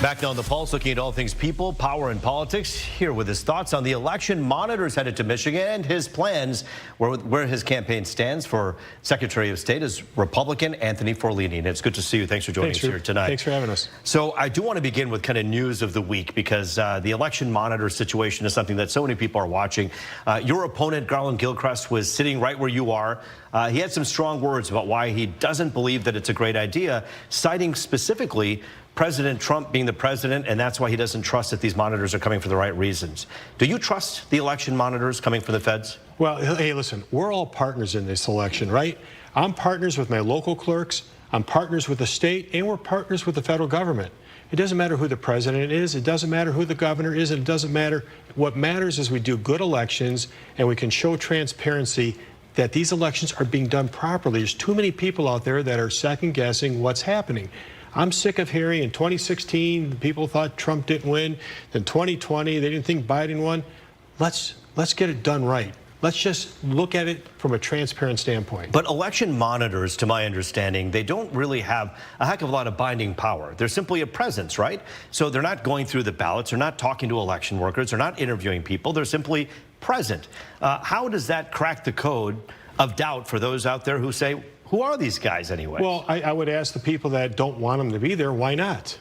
Back now on the pulse, looking at all things people, power, and politics. Here with his thoughts on the election, monitors headed to Michigan and his plans, where his campaign stands for Secretary of State is Republican Anthony Forlini. And it's good to see you. Thanks for joining us here tonight. Thanks for having us. So I do want to begin with kind of news of the week because the election monitor situation is something that so many people are watching. Your opponent, Garland Gilchrist, was sitting right where you are. He had some strong words about why he doesn't believe that it's a great idea, citing specifically President Trump being the president, and that's why he doesn't trust that these monitors are coming for the right reasons. Do you trust the election monitors coming from the feds? Well, hey, listen, we're all partners in this election, right? I'm partners with my local clerks, I'm partners with the state, and we're partners with the federal government. It doesn't matter who the president is, it doesn't matter who the governor is, and it doesn't matter. What matters is we do good elections, and we can show transparency that these elections are being done properly. There's too many people out there that are second-guessing what's happening. I'm sick of hearing in 2016, people thought Trump didn't win. Then 2020, they didn't think Biden won. Let's get it done right. Let's just look at it from a transparent standpoint. But election monitors, to my understanding, they don't really have a heck of a lot of binding power. They're simply a presence, right? So they're not going through the ballots. They're not talking to election workers. They're not interviewing people. They're simply present. How does that crack the code of doubt for those out there who say, who are these guys anyway? Well, I would ask the people that don't want them to be there, why not?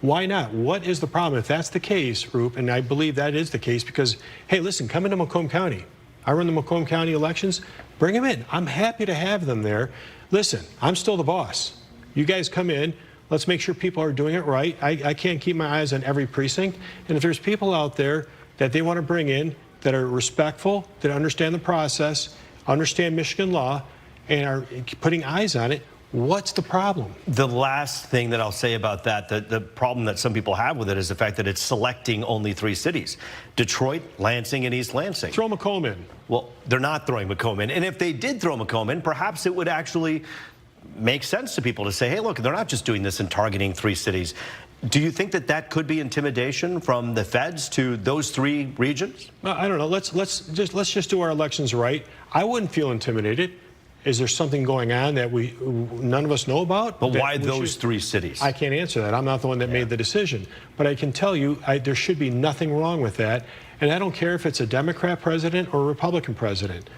Why not? What is the problem? If that's the case, Roop, and I believe that is the case because, hey, listen, come into Macomb County. I run the Macomb County elections. Bring them in. I'm happy to have them there. Listen, I'm still the boss. You guys come in. Let's make sure people are doing it right. I can't keep my eyes on every precinct. And if there's people out there that they want to bring in that are respectful, that understand the process, understand Michigan law, and are putting eyes on it, what's the problem? The last thing that I'll say about that, the problem that some people have with it is the fact that it's selecting only 3 cities, Detroit, Lansing, and East Lansing. Throw Macomb in. Well, they're not throwing Macomb in. And if they did throw Macomb in, perhaps it would actually make sense to people to say, hey, look, they're not just doing this and targeting 3 cities. Do you think that that could be intimidation from the feds to those 3 regions? Well, I don't know. Let's just do our elections right. I wouldn't feel intimidated. Is there something going on that none of us know about? But why those 3 cities? I can't answer that. I'm not the one that made the decision. But I can tell you there should be nothing wrong with that. And I don't care if it's a Democrat president or a Republican president.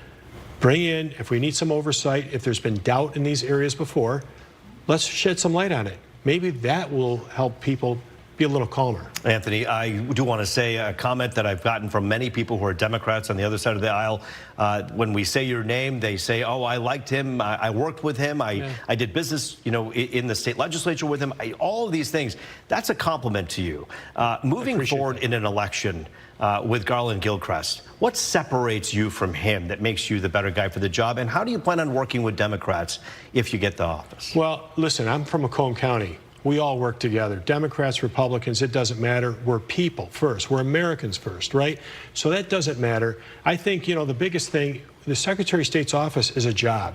Bring in, if we need some oversight, if there's been doubt in these areas before, let's shed some light on it. Maybe that will help people be a little calmer. Anthony, I do want to say a comment that I've gotten from many people who are Democrats on the other side of the aisle. When we say your name, they say, oh, I liked him. I worked with him. I did business, in the state legislature with him. All of these things. That's a compliment to you. Moving forward in an election with Garland Gilchrist, what separates you from him that makes you the better guy for the job? And how do you plan on working with Democrats if you get the office? Well, listen, I'm from Macomb County. We all work together. Democrats, Republicans, it doesn't matter. We're people first. We're Americans first, right? So that doesn't matter. I think, the biggest thing, the Secretary of State's office is a job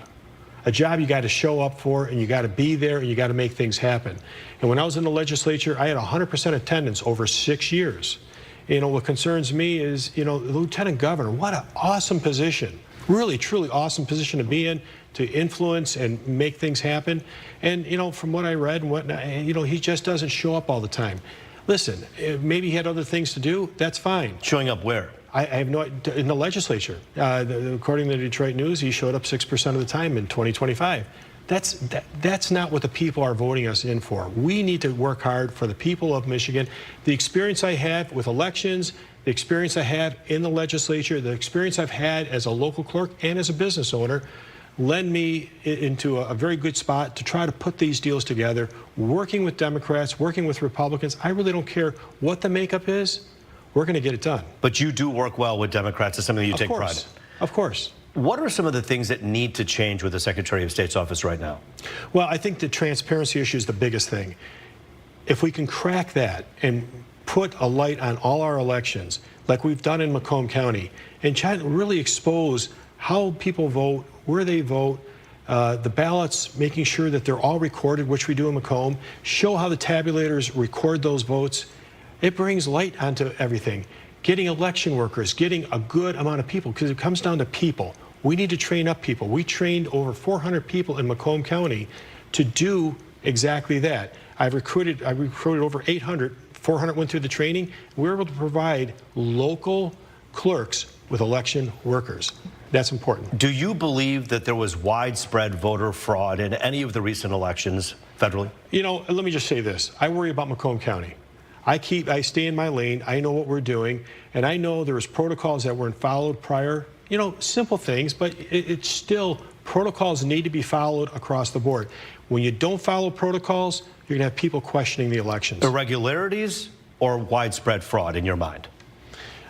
you got to show up for, and you got to be there, and you got to make things happen. And when I was in the legislature, I had 100% attendance over 6 years. What concerns me is, the lieutenant governor, what an awesome position. Really, truly awesome position to be in, to influence and make things happen. And, from what I read and whatnot, he just doesn't show up all the time. Listen, maybe he had other things to do. That's fine. Showing up where? I have no idea. In the legislature. According to the Detroit News, he showed up 6% of the time in 2025. That's not what the people are voting us in for. We need to work hard for the people of Michigan. The experience I have with elections, the experience I have in the legislature, the experience I've had as a local clerk and as a business owner lend me into a very good spot to try to put these deals together, working with Democrats, working with Republicans. I really don't care what the makeup is. We're going to get it done. But you do work well with Democrats. It's something that you take pride in. Of course. What are some of the things that need to change with the Secretary of State's office right now? Well, I think the transparency issue is the biggest thing. If we can crack that and put a light on all our elections, like we've done in Macomb County, and try to really expose how people vote, where they vote, the ballots, making sure that they're all recorded, which we do in Macomb, show how the tabulators record those votes. It brings light onto everything. Getting election workers, getting a good amount of people, because it comes down to people. We need to train up people. We trained over 400 people in Macomb County to do exactly that. I recruited over 800, 400 went through the training. We were able to provide local clerks with election workers. That's important. Do you believe that there was widespread voter fraud in any of the recent elections federally? You know, let me just say this. I worry about Macomb County. I stay in my lane. I know what we're doing. And I know there was protocols that weren't followed prior. You know, simple things, but it's still, protocols need to be followed across the board. When you don't follow protocols, you're going to have people questioning the elections. Irregularities or widespread fraud in your mind?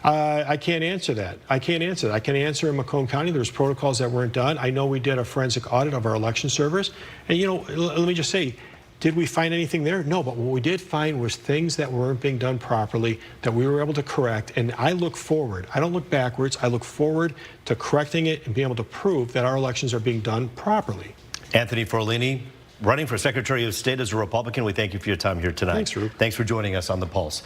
I can't answer that. I can't answer that. I can answer in Macomb County, there's protocols that weren't done. I know we did a forensic audit of our election servers. And, you know, let me just say, did we find anything there? No, but what we did find was things that weren't being done properly that we were able to correct. And I look forward. I don't look backwards. I look forward to correcting it and being able to prove that our elections are being done properly. Anthony Forlini, running for Secretary of State as a Republican. We thank you for your time here tonight. Thanks, Rube. Thanks for joining us on The Pulse.